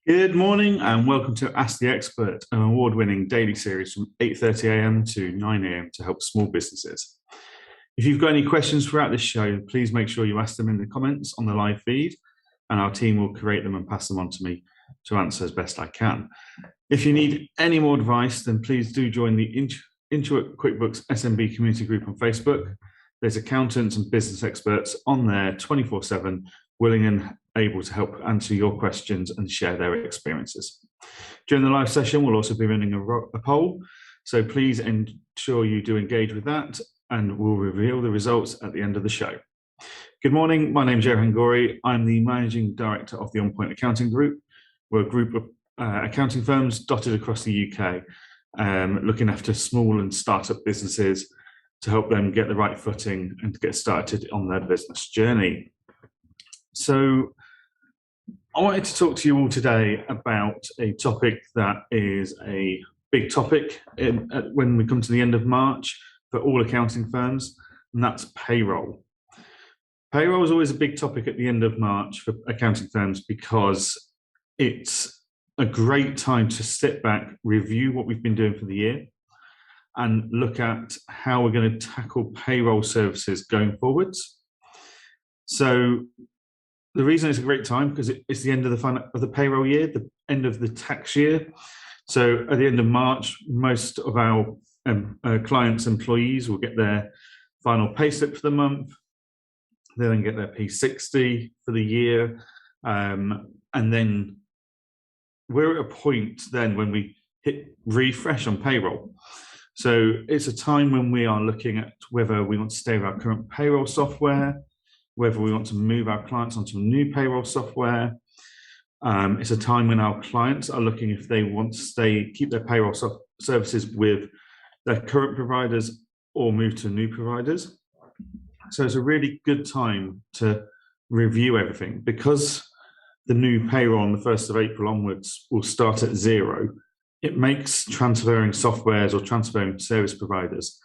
Good morning and welcome to Ask the Expert, an award-winning daily series from 8:30 a.m. to 9 a.m. to help small businesses. If you've got any questions throughout this show, please make sure you ask them in the comments on the live feed, and our team will create them and pass them on to me to answer as best I can. If you need any more advice, then please do join the Intuit QuickBooks SMB community group on Facebook. There's accountants and business experts on there 24/7, willing and able to help answer your questions and share their experiences. During the live session, we'll also be running a poll, so please ensure you do engage with that, and we'll reveal the results at the end of the show. Good morning, my name is Johann Goree. I'm the Managing Director of the OnPoint Accounting Group. We're a group of accounting firms dotted across the UK, looking after small and startup businesses to help them get the right footing and to get started on their business journey. So I wanted to talk to you all today about a topic that is a big topic when we come to the end of March for all accounting firms, and that's payroll. Payroll is always a big topic at the end of March for accounting firms because it's a great time to sit back, review what we've been doing for the year, and look at how we're going to tackle payroll services going forwards. So the reason it's a great time because it's the end of the payroll year, the end of the tax year. So at the end of March, most of our clients' employees will get their final payslip for the month. They then get their P60 for the year, and then we're at a point then when we hit refresh on payroll. So it's a time when we are looking at whether we want to stay with our current payroll software, whether we want to move our clients onto a new payroll software. It's a time when our clients are looking if they want to keep their payroll services with their current providers or move to new providers. So it's a really good time to review everything because the new payroll on the 1st of April onwards will start at zero. It makes transferring softwares or transferring service providers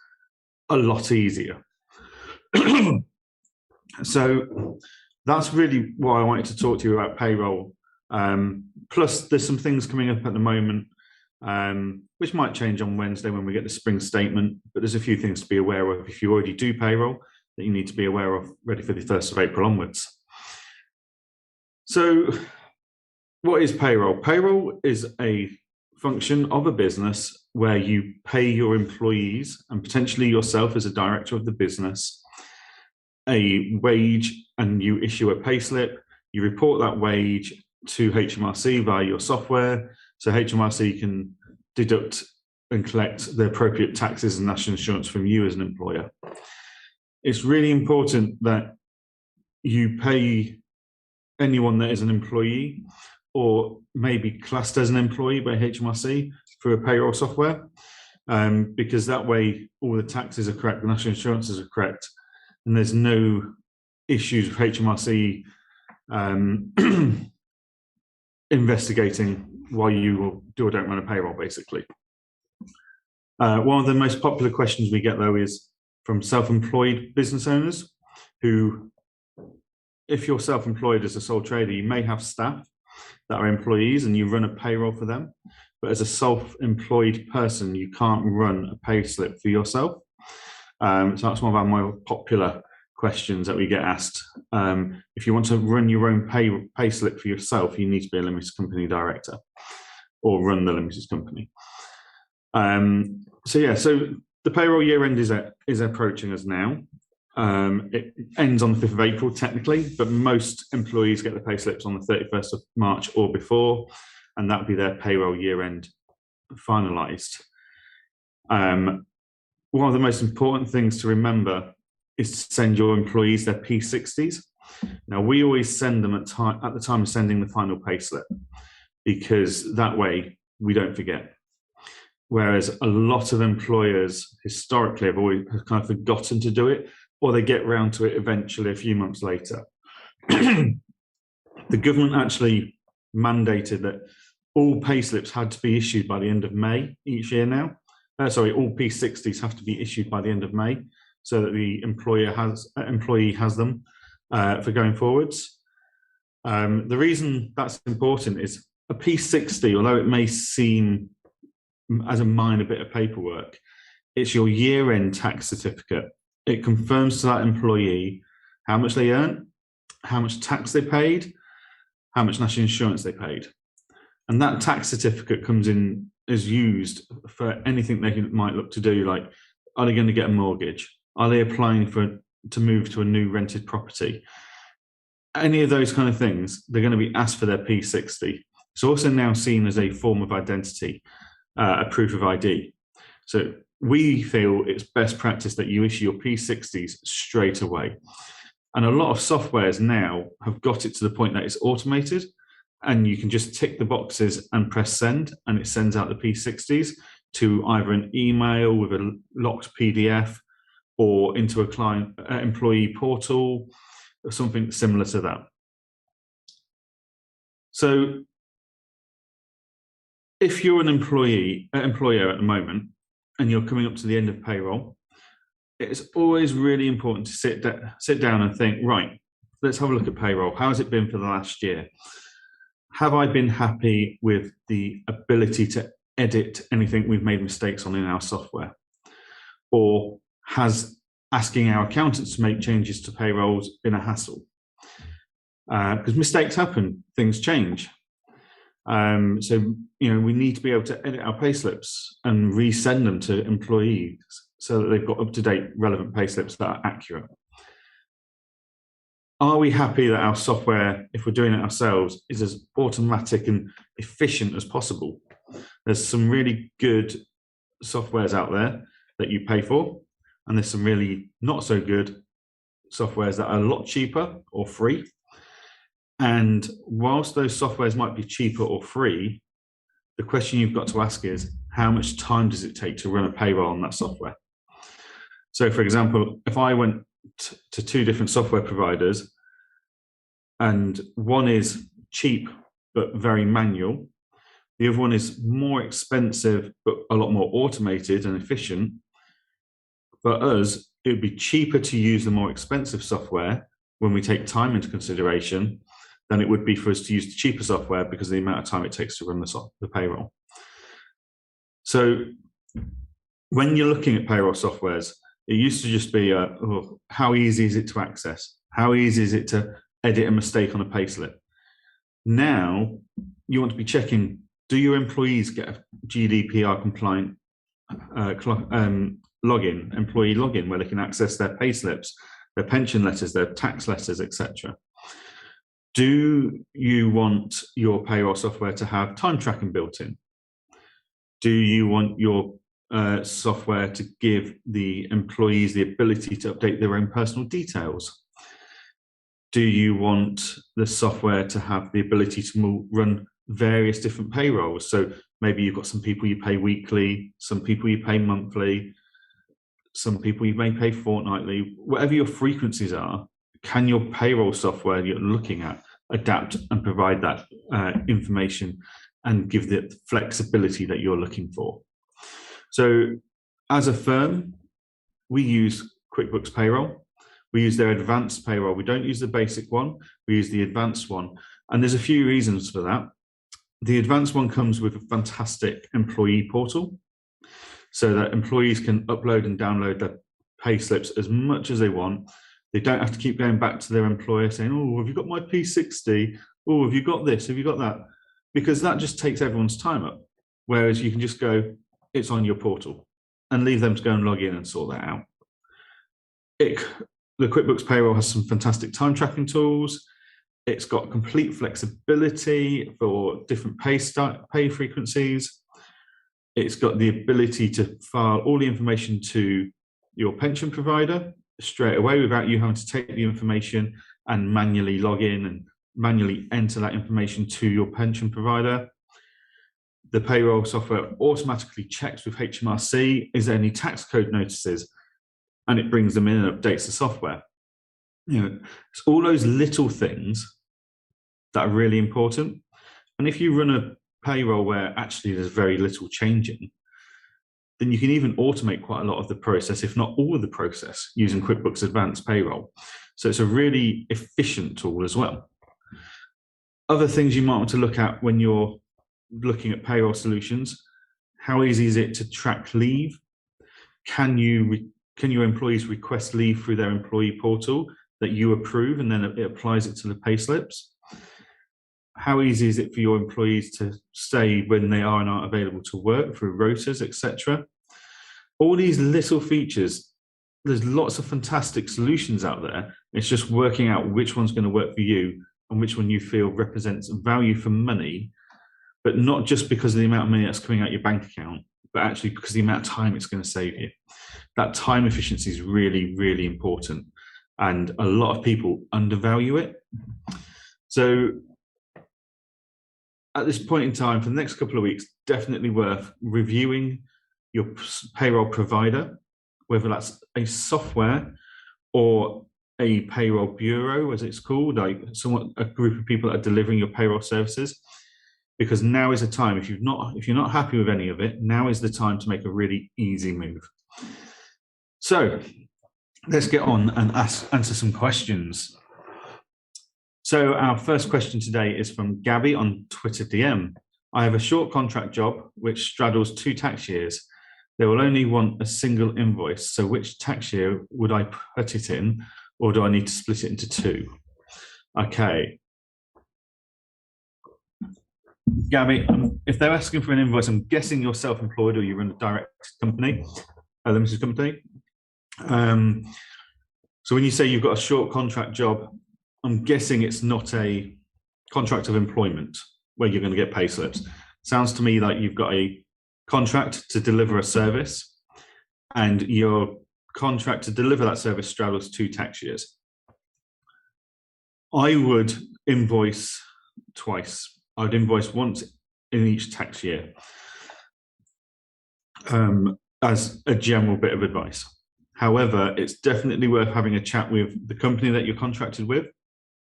a lot easier. So that's really why I wanted to talk to you about payroll. Plus, there's some things coming up at the moment, which might change on Wednesday when we get the spring statement, but there's a few things to be aware of if you already do payroll that you need to be aware of ready for the 1st of April onwards. So what is payroll? Payroll is a function of a business where you pay your employees and potentially yourself as a director of the business a wage, and you issue a payslip. You report that wage to HMRC via your software, so HMRC can deduct and collect the appropriate taxes and national insurance from you as an employer. It's really important that you pay anyone that is an employee or maybe classed as an employee by HMRC through a payroll software, because that way all the taxes are correct, the national insurances are correct, and there's no issues with HMRC investigating why you do or don't run a payroll, basically. One of the most popular questions we get, though, is from self-employed business owners who, if you're self-employed as a sole trader, you may have staff that are employees and you run a payroll for them. But as a self-employed person, you can't run a payslip for yourself. So that's one of our more popular questions that we get asked. If you want to run your own payslip for yourself, you need to be a limited company director or run the limited company. So the payroll year end is approaching us now. It ends on the 5th of April technically, but most employees get the payslips on the 31st of March or before, and that'll be their payroll year end finalised. One of the most important things to remember is to send your employees their P60s. Now, we always send them at the time of sending the final payslip, because that way we don't forget. Whereas a lot of employers historically have kind of forgotten to do it, or they get round to it eventually a few months later. The government actually mandated that all payslips had to be issued by the end of May each year now. All P60s have to be issued by the end of May so that the employee has them for going forwards. The reason that's important is a P60, although it may seem as a minor bit of paperwork, it's your year-end tax certificate. It confirms to that employee how much they earn, how much tax they paid, how much national insurance they paid. And that tax certificate is used for anything they might look to do, like, are they going to get a mortgage? Are they applying to move to a new rented property? Any of those kind of things, they're going to be asked for their P60. It's also now seen as a form of identity, a proof of ID. So we feel it's best practice that you issue your P60s straight away. And a lot of softwares now have got it to the point that it's automated, and you can just tick the boxes and press send, and it sends out the P60s to either an email with a locked PDF or into a client employee portal or something similar to that. So if you're an employer at the moment and you're coming up to the end of payroll, it's always really important to sit down and think, right, let's have a look at payroll. How has it been for the last year? Have I been happy with the ability to edit anything we've made mistakes on in our software? Or has asking our accountants to make changes to payrolls been a hassle? Because mistakes happen, things change. So, we need to be able to edit our payslips and resend them to employees so that they've got up-to-date relevant payslips that are accurate. Are we happy that our software, if we're doing it ourselves, is as automatic and efficient as possible? There's some really good softwares out there that you pay for, and there's some really not so good softwares that are a lot cheaper or free. And whilst those softwares might be cheaper or free, the question you've got to ask is, how much time does it take to run a payroll on that software? So, for example, if I went to two different software providers, and one is cheap but very manual, the other one is more expensive but a lot more automated and efficient, for us, it would be cheaper to use the more expensive software when we take time into consideration than it would be for us to use the cheaper software because of the amount of time it takes to run the payroll. So when you're looking at payroll softwares, it used to just be, how easy is it to access? How easy is it to edit a mistake on a payslip? Now, you want to be checking, do your employees get a GDPR compliant login, employee login, where they can access their payslips, their pension letters, their tax letters, etc. Do you want your payroll software to have time tracking built in? Do you want your software to give the employees the ability to update their own personal details? Do you want the software to have the ability to run various different payrolls? So maybe you've got some people you pay weekly, some people you pay monthly, some people you may pay fortnightly. Whatever your frequencies are, can your payroll software you're looking at adapt and provide that information and give the flexibility that you're looking for? So as a firm, we use QuickBooks Payroll. We use their advanced payroll. We don't use the basic one, we use the advanced one. And there's a few reasons for that. The advanced one comes with a fantastic employee portal so that employees can upload and download their pay slips as much as they want. They don't have to keep going back to their employer saying, oh, have you got my P60? Oh, have you got this? Have you got that? Because that just takes everyone's time up. Whereas you can just go, it's on your portal, and leave them to go and log in and sort that out. The QuickBooks Payroll has some fantastic time tracking tools. It's got complete flexibility for different pay frequencies. It's got the ability to file all the information to your pension provider straight away without you having to take the information and manually log in and manually enter that information to your pension provider. The payroll software automatically checks with HMRC, is there any tax code notices? And it brings them in and updates the software. It's all those little things that are really important. And if you run a payroll where actually there's very little changing, then you can even automate quite a lot of the process, if not all of the process, using QuickBooks Advanced Payroll. So it's a really efficient tool as well. Other things you might want to look at when you're looking at payroll solutions, how easy is it to track leave? Can your employees request leave through their employee portal that you approve, and then it applies it to the payslips? How easy is it for your employees to stay when they are and aren't available to work through rotas, etc.? All these little features, there's lots of fantastic solutions out there. It's just working out which one's going to work for you and which one you feel represents value for money, but not just because of the amount of money that's coming out your bank account, but actually because of the amount of time it's going to save you. That time efficiency is really, really important. And a lot of people undervalue it. So at this point in time, for the next couple of weeks, definitely worth reviewing your payroll provider, whether that's a software or a payroll bureau, as it's called, like a group of people that are delivering your payroll services. Because now is the time, if you're not happy with any of it, now is the time to make a really easy move. So let's get on and answer some questions. So our first question today is from Gabby on Twitter DM. I have a short contract job which straddles 2 tax years. They will only want a single invoice. So which tax year would I put it in, or do I need to split it into 2? Okay. Gabby, if they're asking for an invoice, I'm guessing you're self-employed or you run a direct company, a limited company. So when you say you've got a short contract job, I'm guessing it's not a contract of employment where you're going to get pay slips. Sounds to me like you've got a contract to deliver a service, and your contract to deliver that service straddles 2 tax years. I would invoice twice. I'd invoice once in each tax year, as a general bit of advice. However, it's definitely worth having a chat with the company that you're contracted with,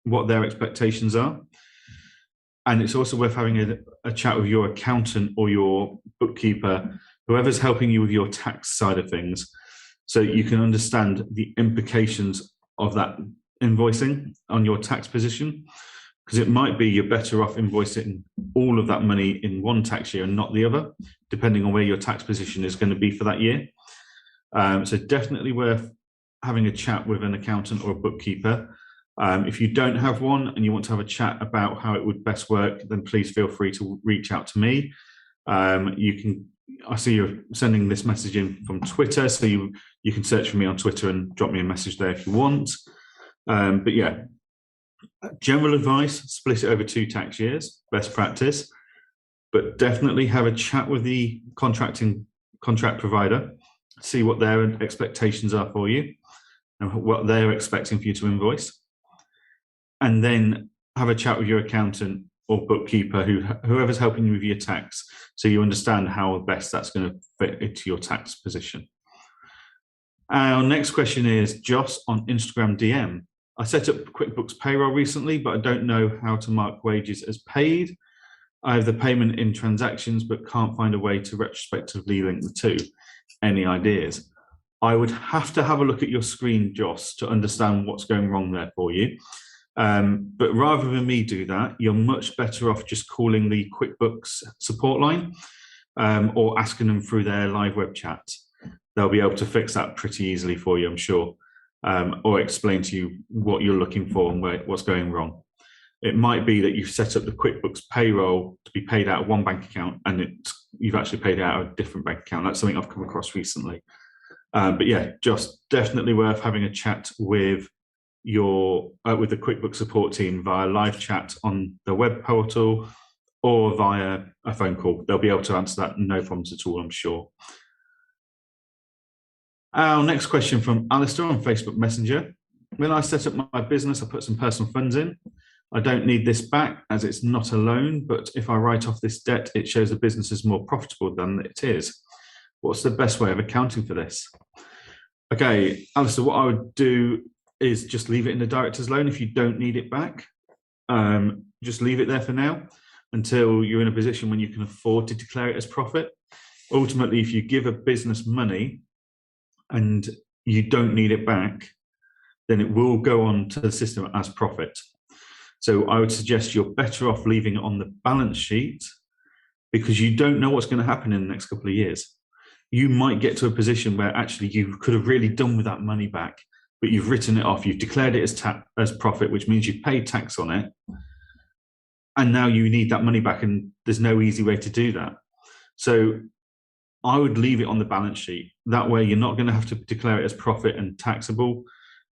what their expectations are. And it's also worth having a chat with your accountant or your bookkeeper, whoever's helping you with your tax side of things, so you can understand the implications of that invoicing on your tax position. Because it might be you're better off invoicing all of that money in one tax year and not the other, depending on where your tax position is going to be for that year. So definitely worth having a chat with an accountant or a bookkeeper. If you don't have one and you want to have a chat about how it would best work, then please feel free to reach out to me. I see you're sending this message in from Twitter, so you can search for me on Twitter and drop me a message there if you want. But yeah, general advice, split it over 2 tax years, best practice, but definitely have a chat with the contract provider, see what their expectations are for you and what they're expecting for you to invoice. And then have a chat with your accountant or bookkeeper, whoever's helping you with your tax, so you understand how best that's going to fit into your tax position. Our next question is Joss on Instagram DM. I set up QuickBooks Payroll recently, but I don't know how to mark wages as paid. I have the payment in transactions, but can't find a way to retrospectively link the 2. Any ideas? I would have to have a look at your screen, Joss, to understand what's going wrong there for you. But rather than me do that, you're much better off just calling the QuickBooks support line, or asking them through their live web chat. They'll be able to fix that pretty easily for you, I'm sure, or explain to you what you're looking for and what's going wrong. It might be that you've set up the QuickBooks payroll to be paid out of one bank account and you've actually paid it out of a different bank account. That's something I've come across recently. But yeah, just definitely worth having a chat with the QuickBooks support team via live chat on the web portal or via a phone call. They'll be able to answer that, no problems at all, I'm sure. Our next question from Alistair on Facebook Messenger. When I set up my business, I put some personal funds in. I don't need this back as it's not a loan, but if I write off this debt, it shows the business is more profitable than it is. What's the best way of accounting for this? Okay, Alistair, what I would do is just leave it in the director's loan if you don't need it back. Just leave it there for now until you're in a position when you can afford to declare it as profit. Ultimately, if you give a business money and you don't need it back, then it will go on to the system as profit. So I would suggest you're better off leaving it on the balance sheet because you don't know what's going to happen in the next couple of years. You might get to a position where actually you could have really done with that money back, but you've written it off, you've declared it as profit, which means you've paid tax on it, and now you need that money back, and there's no easy way to do that. So I would leave it on the balance sheet. That way you're not going to have to declare it as profit and taxable,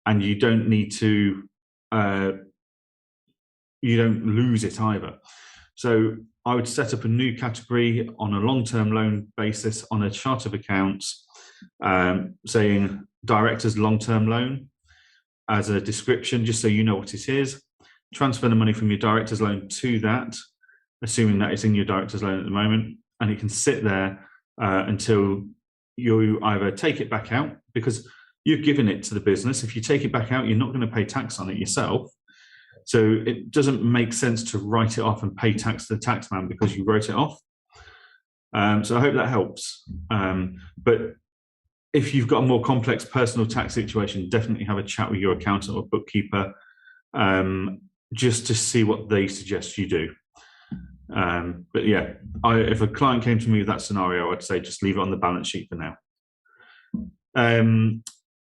and you don't need to, you don't lose it either. So I would set up a new category on a long-term loan basis on a chart of accounts, saying director's long-term loan as a description, just so you know what it is. Transfer the money from your director's loan to that, assuming that it's in your director's loan at the moment, and it can sit there until you either take it back out, because you've given it to the business. If you take it back out, you're not going to pay tax on it yourself. So it doesn't make sense to write it off and pay tax to the taxman because you wrote it off. So I hope that helps. But if you've got a more complex personal tax situation, definitely have a chat with your accountant or bookkeeper, just to see what they suggest you do. But yeah, if a client came to me with that scenario, I'd say just leave it on the balance sheet for now.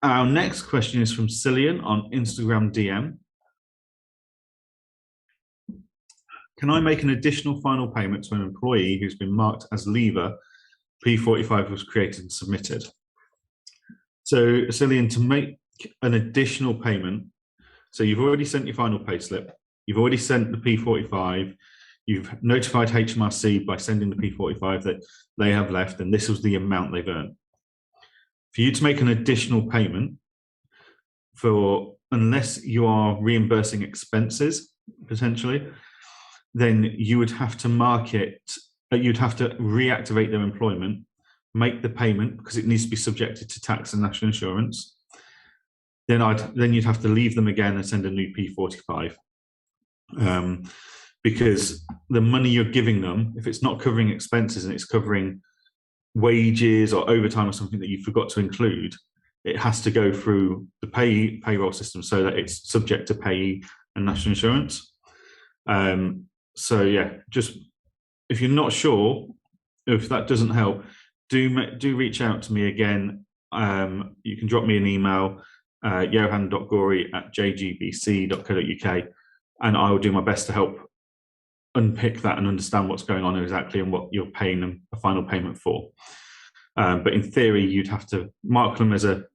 Our next question is from Cillian on Instagram DM. Can I make an additional final payment to an employee who's been marked as leaver? P45 was created and submitted. So, Cillian, to make an additional payment, so you've already sent your final payslip, you've already sent the P45, you've notified HMRC by sending the P45 that they have left, and this was the amount they've earned. For you to make an additional payment, unless you are reimbursing expenses, potentially, then you would have to you'd have to reactivate their employment, make the payment because it needs to be subjected to tax and national insurance. Then you'd have to leave them again and send a new P45. Because the money you're giving them, if it's not covering expenses and it's covering wages or overtime or something that you forgot to include, it has to go through the payroll system so that it's subject to payee and national insurance. So yeah, just if you're not sure, if that doesn't help, do reach out to me again. You can drop me an email, johann.goree@jgbc.co.uk, and I will do my best to help unpick that and understand what's going on exactly and what you're paying them a final payment for. But in theory, you'd have to unmark them as a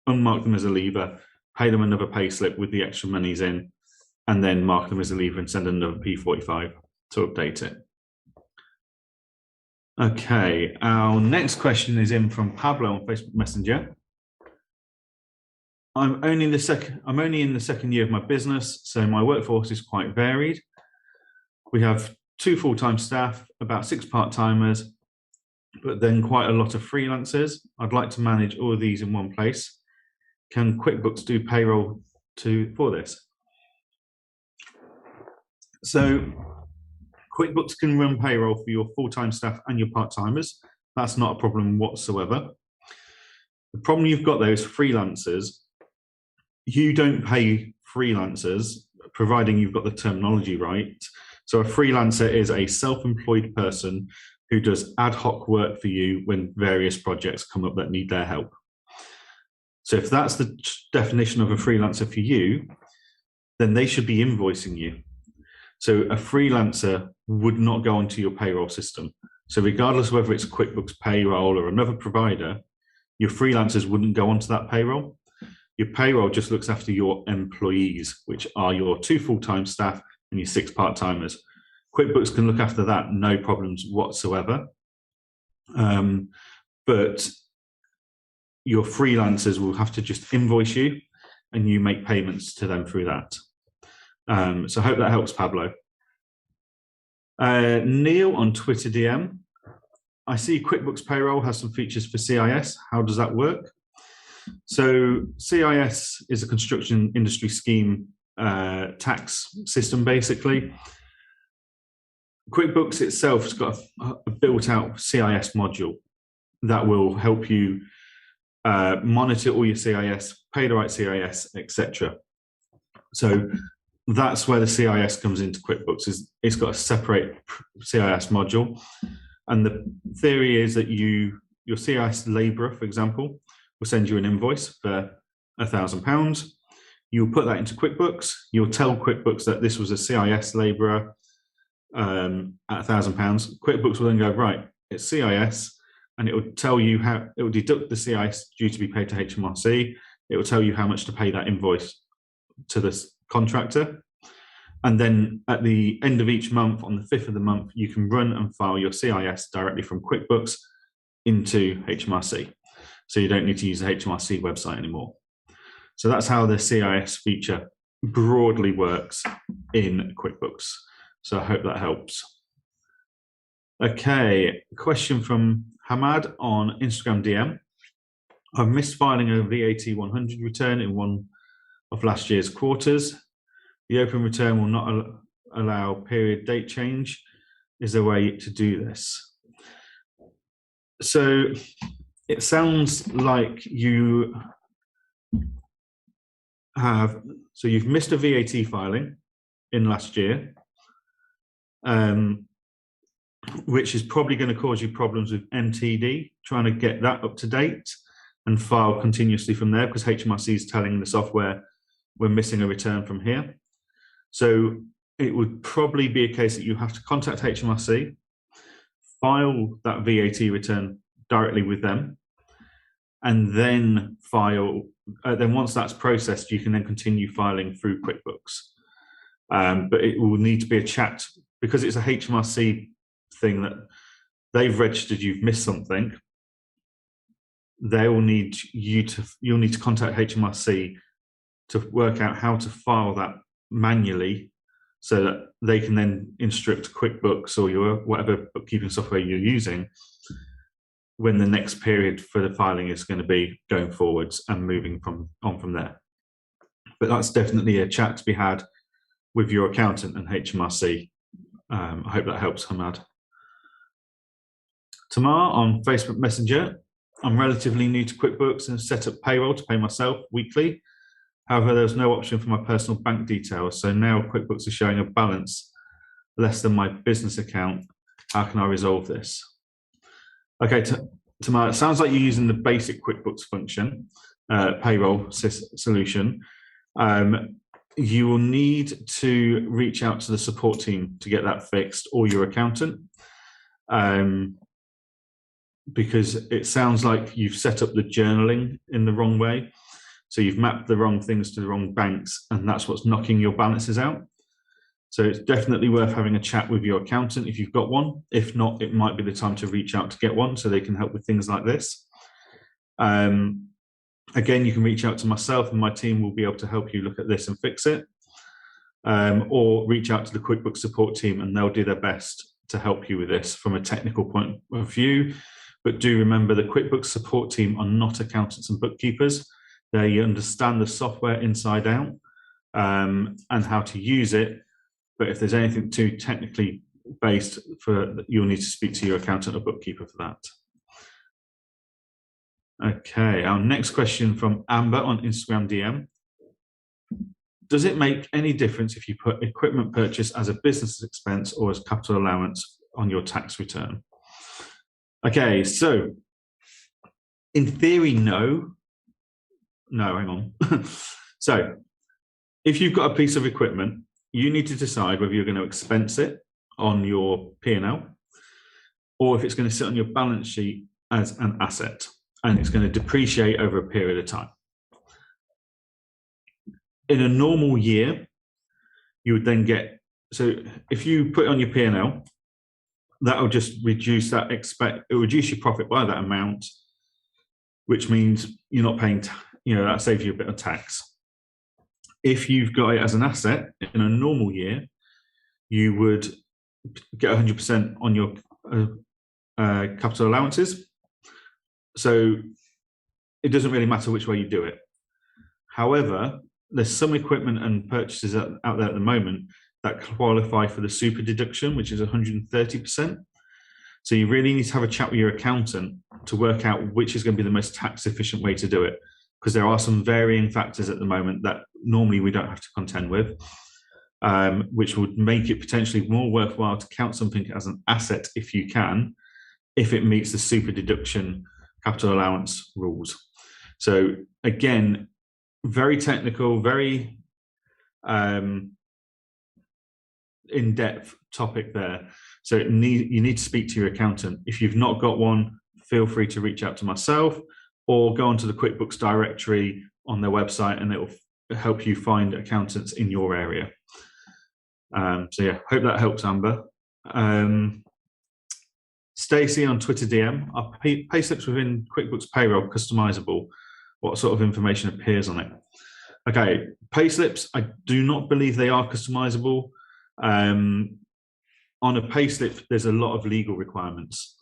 leaver, pay them another pay slip with the extra monies in, and then mark them as a leaver and send another P45 to update it. Okay, our next question is in from Pablo on Facebook Messenger. I'm only in the second year of my business, so my workforce is quite varied. We have 2 full-time staff, about 6 part-timers, but then quite a lot of freelancers. I'd like to manage all of these in one place. Can QuickBooks do payroll for this? So QuickBooks can run payroll for your full-time staff and your part-timers. That's not a problem whatsoever. The problem you've got there is freelancers. You don't pay freelancers, providing you've got the terminology right. So a freelancer is a self-employed person who does ad hoc work for you when various projects come up that need their help. So if that's the definition of a freelancer for you, then they should be invoicing you. So a freelancer would not go onto your payroll system. So regardless of whether it's QuickBooks Payroll or another provider, your freelancers wouldn't go onto that payroll. Your payroll just looks after your employees, which are your 2 full-time staff and your 6 part-timers. QuickBooks can look after that, no problems whatsoever. But your freelancers will have to just invoice you and you make payments to them through that. So I hope that helps, Pablo. Neil on Twitter DM. I see QuickBooks Payroll has some features for CIS. How does that work? So CIS is a construction industry scheme tax system, basically. QuickBooks itself has got a built-out CIS module that will help you monitor all your CIS, pay the right CIS, etc. So that's where the CIS comes into QuickBooks. It's got a separate CIS module, and the theory is that your CIS labourer, for example, will send you an invoice for £1,000. You'll put that into QuickBooks. You'll tell QuickBooks that this was a CIS labourer at £1,000. QuickBooks will then go, right, it's CIS, and it will tell you how it will deduct the CIS due to be paid to HMRC. It will tell you how much to pay that invoice to the contractor. And then at the end of each month, on the 5th of the month, you can run and file your CIS directly from QuickBooks into HMRC. So you don't need to use the HMRC website anymore. So that's how the CIS feature broadly works in QuickBooks. So I hope that helps. Okay, question from Hamad on Instagram DM. I've missed filing a VAT 100 return in one of last year's quarters. The open return will not allow period date change. Is there a way to do this? So it sounds like you've missed a VAT filing in last year, which is probably going to cause you problems with MTD, trying to get that up to date and file continuously from there, because HMRC is telling the software we're missing a return from here. So it would probably be a case that you have to contact HMRC, file that VAT return directly with them, and then file. Then once that's processed, you can then continue filing through QuickBooks. But it will need to be a chat, because it's a HMRC thing that they've registered you've missed something. You'll need to contact HMRC to work out how to file that manually, so that they can then instruct QuickBooks or your whatever bookkeeping software you're using when the next period for the filing is going to be going forwards and moving on from there. But that's definitely a chat to be had with your accountant and HMRC. I hope that helps, Hamad. Tamar on Facebook Messenger. I'm relatively new to QuickBooks and set up payroll to pay myself weekly. However, there's no option for my personal bank details. So now QuickBooks is showing a balance less than my business account. How can I resolve this? Okay, Tamar, it sounds like you're using the basic QuickBooks function, payroll solution. You will need to reach out to the support team to get that fixed, or your accountant, because it sounds like you've set up the journaling in the wrong way. So you've mapped the wrong things to the wrong banks, and that's what's knocking your balances out. So it's definitely worth having a chat with your accountant if you've got one. If not, it might be the time to reach out to get one so they can help with things like this. Again, you can reach out to myself and my team will be able to help you look at this and fix it. Or reach out to the QuickBooks support team and they'll do their best to help you with this from a technical point of view. But do remember, the QuickBooks support team are not accountants and bookkeepers. They understand the software inside out and how to use it. But if there's anything too technically based, you'll need to speak to your accountant or bookkeeper for that. Okay, our next question from Amber on Instagram DM. Does it make any difference if you put equipment purchase as a business expense or as capital allowance on your tax return? Okay, so in theory, no. No, hang on. So if you've got a piece of equipment, you need to decide whether you're going to expense it on your P&L or if it's going to sit on your balance sheet as an asset and it's going to depreciate over a period of time. In a normal year, you would then get, so if you put it on your P&L, that'll just reduce that, it'll reduce your profit by that amount, which means you're not paying, that saves you a bit of tax. If you've got it as an asset in a normal year, you would get 100% on your capital allowances. So it doesn't really matter which way you do it. However, there's some equipment and purchases out there at the moment that qualify for the super deduction, which is 130%. So you really need to have a chat with your accountant to work out which is going to be the most tax efficient way to do it, because there are some varying factors at the moment that normally we don't have to contend with. which would make it potentially more worthwhile to count something as an asset if you can, if it meets the super deduction capital allowance rules. So again, very technical, very in-depth topic there. So you need to speak to your accountant. If you've not got one, feel free to reach out to myself or go onto the QuickBooks directory on their website, and it will help you find accountants in your area. So yeah, hope that helps, Amber. Stacey on Twitter DM, are payslips within QuickBooks Payroll customizable? What sort of information appears on it? Okay, payslips, I do not believe they are customizable. On a payslip, there's a lot of legal requirements.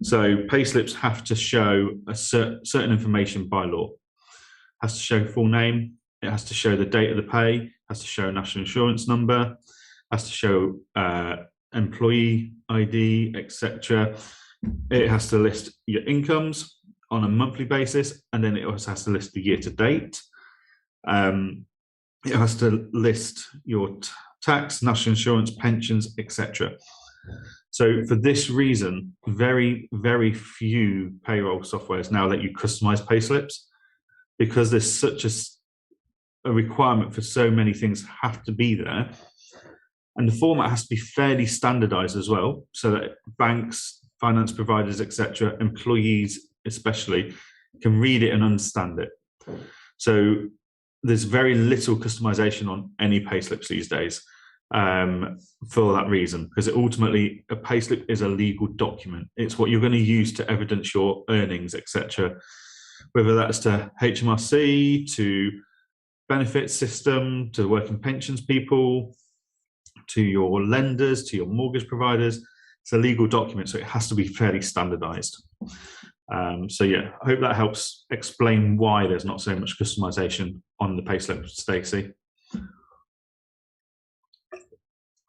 So payslips have to show a certain information by law. It has to show full name, it has to show the date of the pay, it has to show national insurance number, it has to show employee ID, etc. It has to list your incomes on a monthly basis, and then it also has to list the year to date. It has to list your tax, national insurance, pensions, etc. So for this reason, very, very few payroll softwares now let you customize payslips, because there's such a requirement for so many things have to be there. And the format has to be fairly standardized as well, so that banks, finance providers, etc., employees especially, can read it and understand it. So there's very little customization on any payslips these days for that reason, because ultimately a payslip is a legal document. It's what you're going to use to evidence your earnings, etc., whether that's to HMRC, to benefits system, to working pensions people, to your lenders, to your mortgage providers. It's a legal document, so it has to be fairly standardized. So yeah, I hope that helps explain why there's not so much customization on the payslip, Stacey.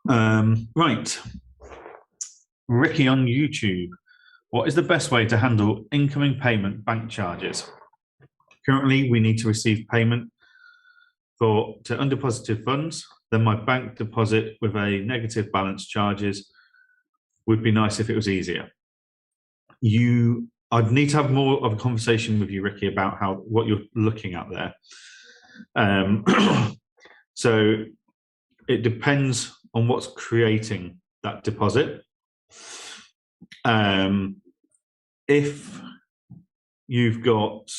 Right, Ricky on YouTube. What is the best way to handle incoming payment bank charges? Currently, we need to receive payment to undeposited funds. Then my bank deposit with a negative balance charges. Would be nice if it was easier. I'd need to have more of a conversation with you, Ricky, about what you're looking at there. So it depends on what's creating that deposit. If you've got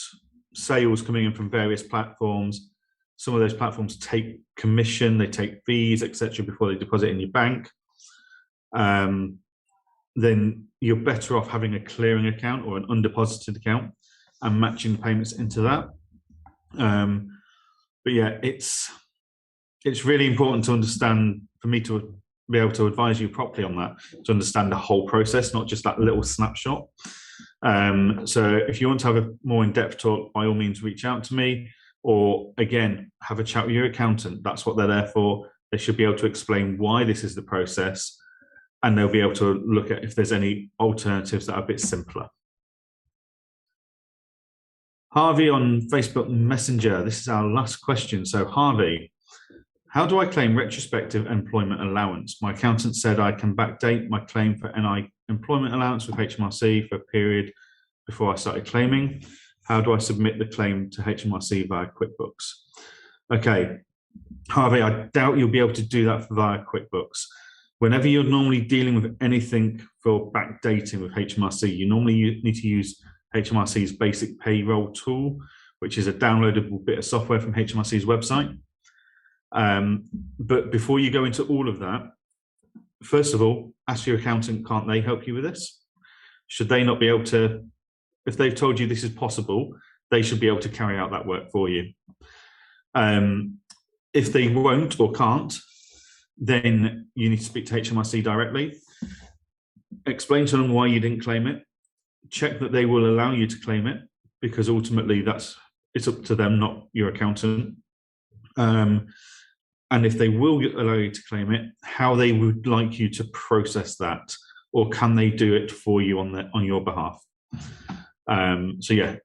sales coming in from various platforms, some of those platforms take commission, they take fees, etc., before they deposit in your bank. Then you're better off having a clearing account or an undeposited account and matching the payments into that. But yeah, it's really important to understand, for me to be able to advise you properly on that, to understand the whole process, not just that little snapshot. So if you want to have a more in-depth talk, by all means reach out to me, or again, have a chat with your accountant. That's what they're there for. They should be able to explain why this is the process, and they'll be able to look at if there's any alternatives that are a bit simpler. Harvey on Facebook Messenger. This is our last question. So Harvey, how do I claim retrospective employment allowance? My accountant said I can backdate my claim for NI employment allowance with HMRC for a period before I started claiming. How do I submit the claim to HMRC via QuickBooks? Okay, Harvey, I doubt you'll be able to do that via QuickBooks. Whenever you're normally dealing with anything for backdating with HMRC, you normally need to use HMRC's basic payroll tool, which is a downloadable bit of software from HMRC's website. But before you go into all of that, first of all, ask your accountant, can't they help you with this? Should they not be able to, if they've told you this is possible, they should be able to carry out that work for you. If they won't or can't, then you need to speak to HMRC directly, explain to them why you didn't claim it, check that they will allow you to claim it, because ultimately it's up to them, not your accountant. And if they will allow you to claim it, how they would like you to process that, or can they do it for you on your behalf? So yeah,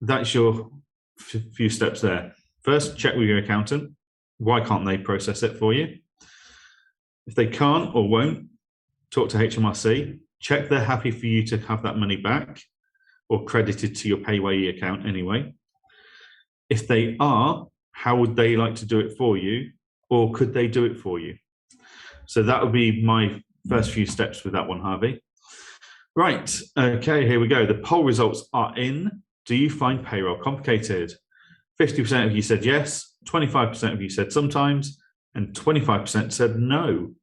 that's your few steps there. First, check with your accountant. Why can't they process it for you? If they can't or won't, talk to HMRC, check they're happy for you to have that money back or credited to your PayWay account anyway. If they are, how would they like to do it for you, or could they do it for you? So that would be my first few steps with that one, Harvey. Right, okay, here we go. The poll results are in. Do you find payroll complicated? 50% of you said yes, 25% of you said sometimes, and 25% said no.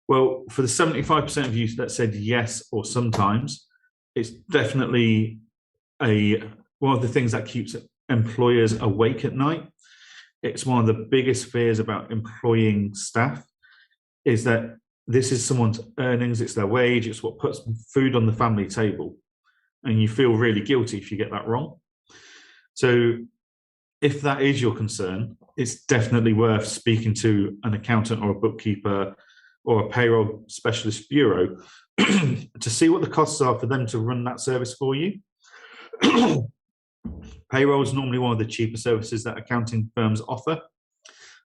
Well, for the 75% of you that said yes or sometimes, it's definitely one of the things that keeps employers awake at night. It's one of the biggest fears about employing staff is that this is someone's earnings, it's their wage, it's what puts food on the family table. And you feel really guilty if you get that wrong. So if that is your concern, it's definitely worth speaking to an accountant or a bookkeeper or a payroll specialist bureau to see what the costs are for them to run that service for you. Payroll is normally one of the cheaper services that accounting firms offer,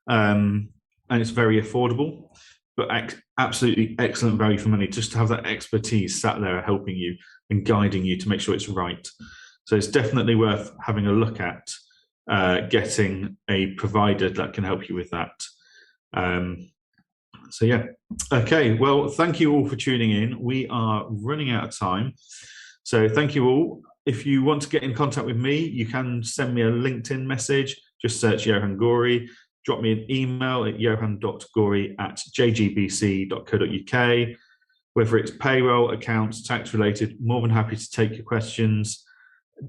and it's very affordable, but absolutely excellent value for money just to have that expertise sat there helping you and guiding you to make sure it's right. So it's definitely worth having a look at getting a provider that can help you with that. So yeah, okay, well, thank you all for tuning in. We are running out of time. So thank you all. If you want to get in contact with me, you can send me a LinkedIn message. Just search Johann Goree. Drop me an email at johann.goree@jgbc.co.uk. Whether it's payroll, accounts, tax related, more than happy to take your questions,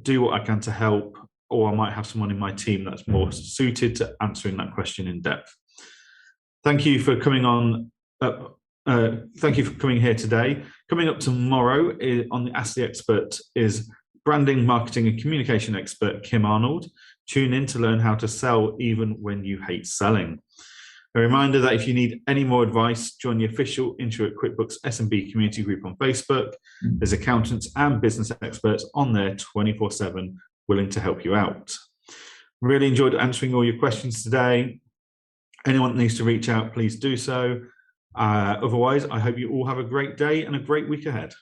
do what I can to help, or I might have someone in my team that's more suited to answering that question in depth. Thank you for coming on. Thank you for coming here today. Coming up tomorrow on the Ask the Expert is branding, marketing, and communication expert Kim Arnold. Tune in to learn how to sell even when you hate selling. A reminder that if you need any more advice, join the official Intuit QuickBooks SMB community group on Facebook. There's accountants and business experts on there 24/7, willing to help you out. Really enjoyed answering all your questions today. Anyone that needs to reach out, please do so. Otherwise, I hope you all have a great day and a great week ahead.